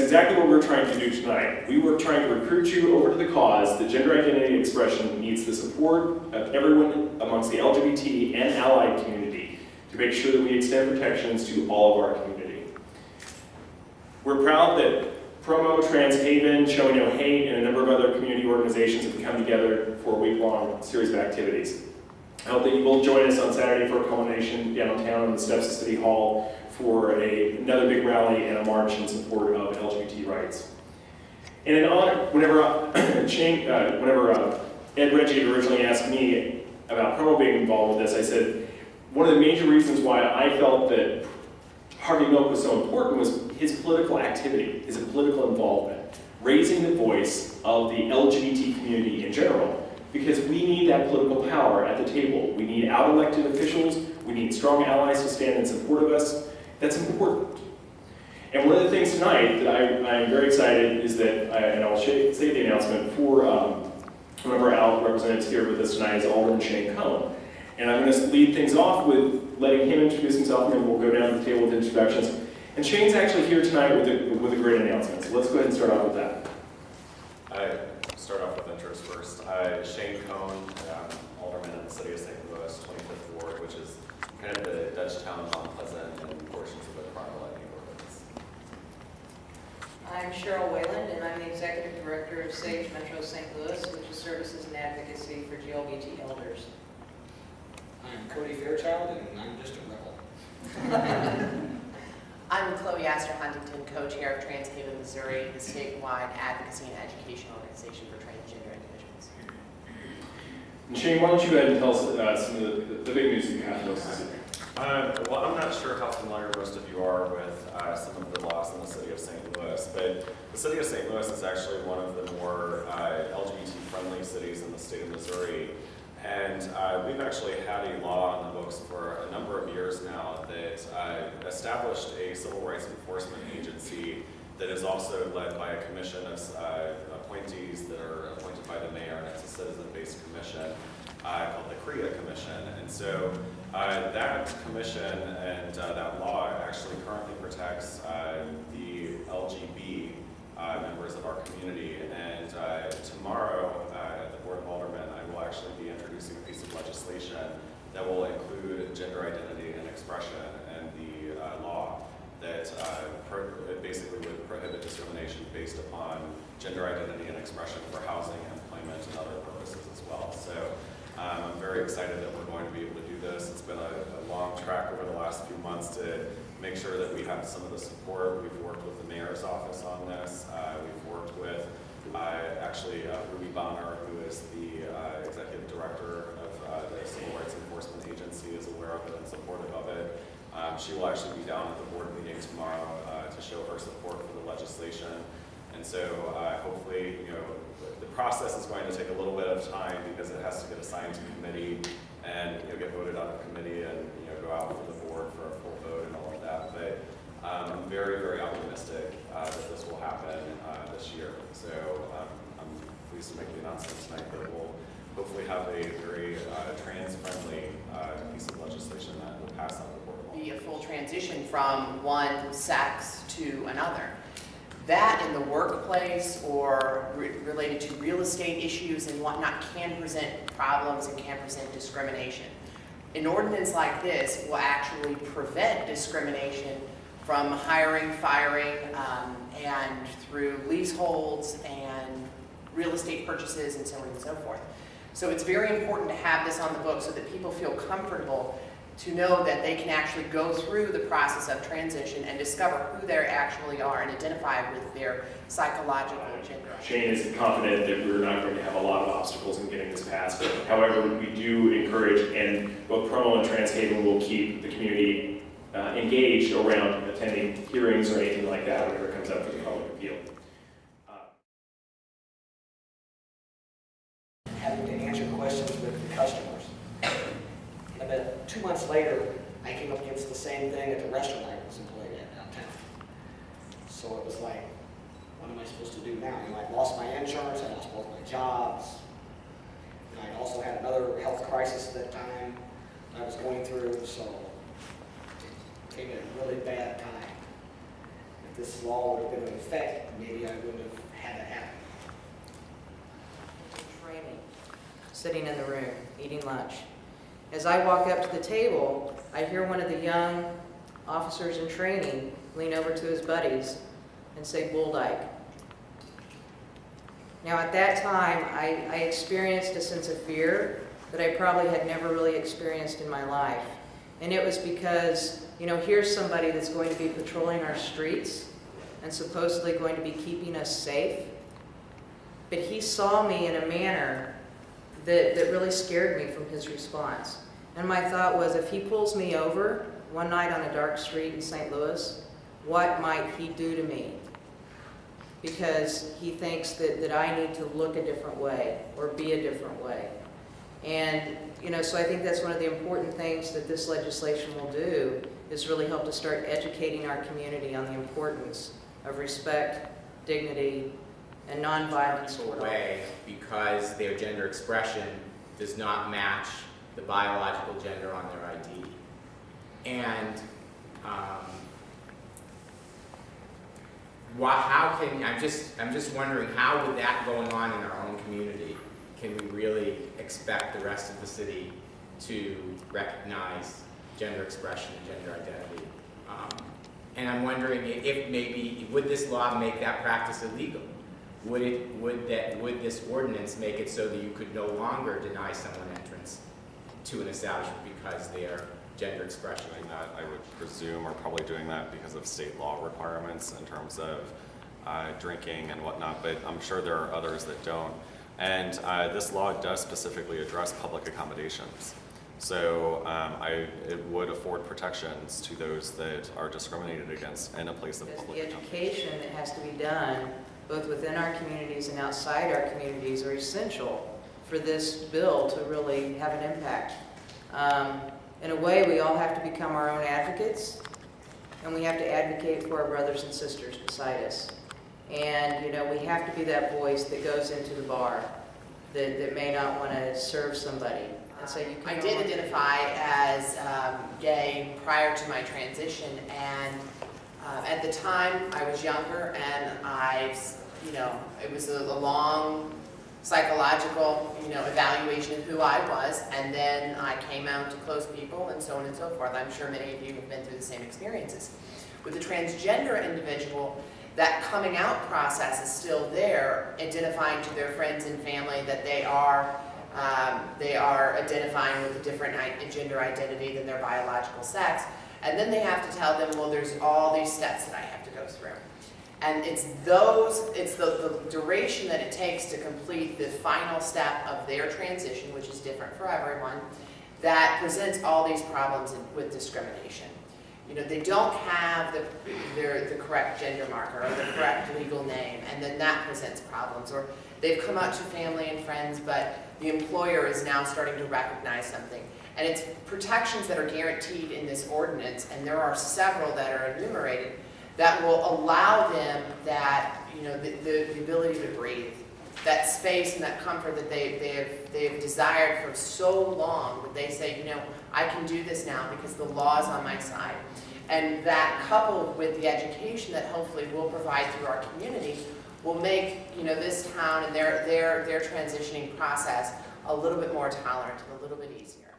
exactly what we're trying to do tonight. We were trying to recruit you over to the cause that gender identity expression needs the support of everyone amongst the LGBT and allied community to make sure that we extend protections to all of our community. We're proud that Promo, Trans Haven, Show No Hate, and a number of other community organizations have come together for a week-long series of activities. I hope that you will join us on Saturday for a culmination downtown on the steps of City Hall for another big rally and a march in support of LGBT rights. And in honor, whenever Ed Reggie originally asked me about Promo being involved with this, I said one of the major reasons why I felt that Harvey Milk was so important was his political activity, his political involvement, raising the voice of the LGBT community in general, because we need that political power at the table. We need out-elected officials, we need strong allies to stand in support of us. That's important. And one of the things tonight that I'm very excited is that, and I'll say the announcement for one of our ALC representatives here with us tonight is Alderman Shane Cohn. And I'm going to lead things off with letting him introduce himself, and then we'll go down to the table with introductions. And Shane's actually here tonight with a great announcement, so let's go ahead and start off with that. I start off with intros first. Shane Cohn, Alderman in the City of St. Louis, 25th Ward, which is kind of the Dutchtown, Mount Pleasant, and portions of the Carmelite neighborhoods. I'm Cheryl Wayland, and I'm the Executive Director of SAGE Metro St. Louis, which is Services and Advocacy for GLBT Elders. I'm Cody Fairchild, and I'm just a rebel. I'm Chloe Astor Huntington, co-chair of Trans Haven, Missouri, the statewide advocacy and education organization for transgender individuals. And Shane, why don't you go ahead and tell us some of the big news that you have for us this evening? Well, I'm not sure how familiar most of you are with some of the laws in the City of St. Louis, but the City of St. Louis is actually one of the more LGBT-friendly cities in the state of Missouri. And we've actually had a law on the books for a number of years now that established a civil rights enforcement agency that is also led by a commission of appointees that are appointed by the mayor, and it's a citizen-based commission called the CREA Commission. And so that commission and that law actually currently protects the LGB members of our community. And tomorrow at the Board of Aldermen, I will actually be introducing a piece of legislation that will include gender identity and expression and the law that basically would prohibit discrimination based upon gender identity and expression for housing, employment, and other purposes as well. So I'm very excited that we're going to be able to do this. It's been a long track over the last few months to make sure that we have some of the support. We've worked with the mayor's office on this. We've worked with Ruby Bonner, who is the executive director of the Civil Rights Enforcement Agency, is aware of it and supportive of it. She will actually be down at the board meeting tomorrow to show her support for the legislation. And so hopefully, the process is going to take a little bit of time because it has to get assigned to committee and get voted out of committee and go out for the board for a full vote and all of that. But I'm very, very optimistic that this will happen this year. So I'm pleased to make the announcement tonight that we'll hopefully have a very trans-friendly piece of legislation that will pass out the board. Be a full transition from one sex to another. That in the workplace or related to real estate issues and whatnot can present problems and can present discrimination. An ordinance like this will actually prevent discrimination from hiring, firing, and through leaseholds and real estate purchases and so on and so forth. So it's very important to have this on the books so that people feel comfortable to know that they can actually go through the process of transition and discover who they actually are and identify with their psychological gender. Shane is confident that we're not going to have a lot of obstacles in getting this passed. However, we do encourage, and both Promo and Trans Haven will keep the community engaged around attending hearings or anything like that whenever it comes up for the public appeal. Having to answer questions with the customers. And about 2 months later, I came up against the same thing at the restaurant I was employed at downtown. So it was like, what am I supposed to do now? I lost my insurance, I lost both my jobs. I also had another health crisis at that time I was going through, so it came at a really bad time. this law would have been in effect, maybe I wouldn't have had it happen. Training, sitting in the room, eating lunch. As I walk up to the table, I hear one of the young officers in training lean over to his buddies and say, "Bull Dyke." Now at that time, I experienced a sense of fear that I probably had never really experienced in my life. And it was because, you know, here's somebody that's going to be patrolling our streets and supposedly going to be keeping us safe. But he saw me in a manner that really scared me from his response. And my thought was, if he pulls me over one night on a dark street in St. Louis, what might he do to me? Because he thinks that I need to look a different way or be a different way. And, you know, so I think that's one of the important things that this legislation will do, is really help to start educating our community on the importance of respect, dignity, and nonviolence toward all. Way because their gender expression does not match the biological gender on their ID. And how can, I'm just wondering, how with that going on in our own community, can we really expect the rest of the city to recognize gender expression and gender identity? And I'm wondering if maybe, would this law make that practice illegal? Would this ordinance make it so that you could no longer deny someone entrance to an establishment because their gender expression? Doing that, I would presume, are probably doing that because of state law requirements in terms of drinking and whatnot, but I'm sure there are others that don't. And this law does specifically address public accommodations. So it would afford protections to those that are discriminated against in a place of Because public the accommodation. education that has to be done, both within our communities and outside our communities, are essential for this bill to really have an impact. In a way, we all have to become our own advocates, and we have to advocate for our brothers and sisters beside us. And, you know, we have to be that voice that goes into the bar that may not want to serve somebody. And so you I can did identify as gay prior to my transition, and at the time I was younger, and it was a long psychological, evaluation of who I was, and then I came out to close people and so on and so forth. I'm sure many of you have been through the same experiences. With the transgender individual, that coming out process is still there, identifying to their friends and family that they are identifying with a different gender identity than their biological sex, and then they have to tell them, well, there's all these steps that I have to go through. And it's the duration that it takes to complete the final step of their transition, which is different for everyone, that presents all these problems with discrimination. They don't have the correct gender marker or the correct legal name, and then that presents problems. Or they've come out to family and friends, but the employer is now starting to recognize something. And it's protections that are guaranteed in this ordinance, and there are several that are enumerated, that will allow them that, the ability to breathe, that space and that comfort that they've desired for so long, that they say, I can do this now because the law is on my side. And that, coupled with the education that hopefully we'll provide through our community, will make this town and their transitioning process a little bit more tolerant and a little bit easier.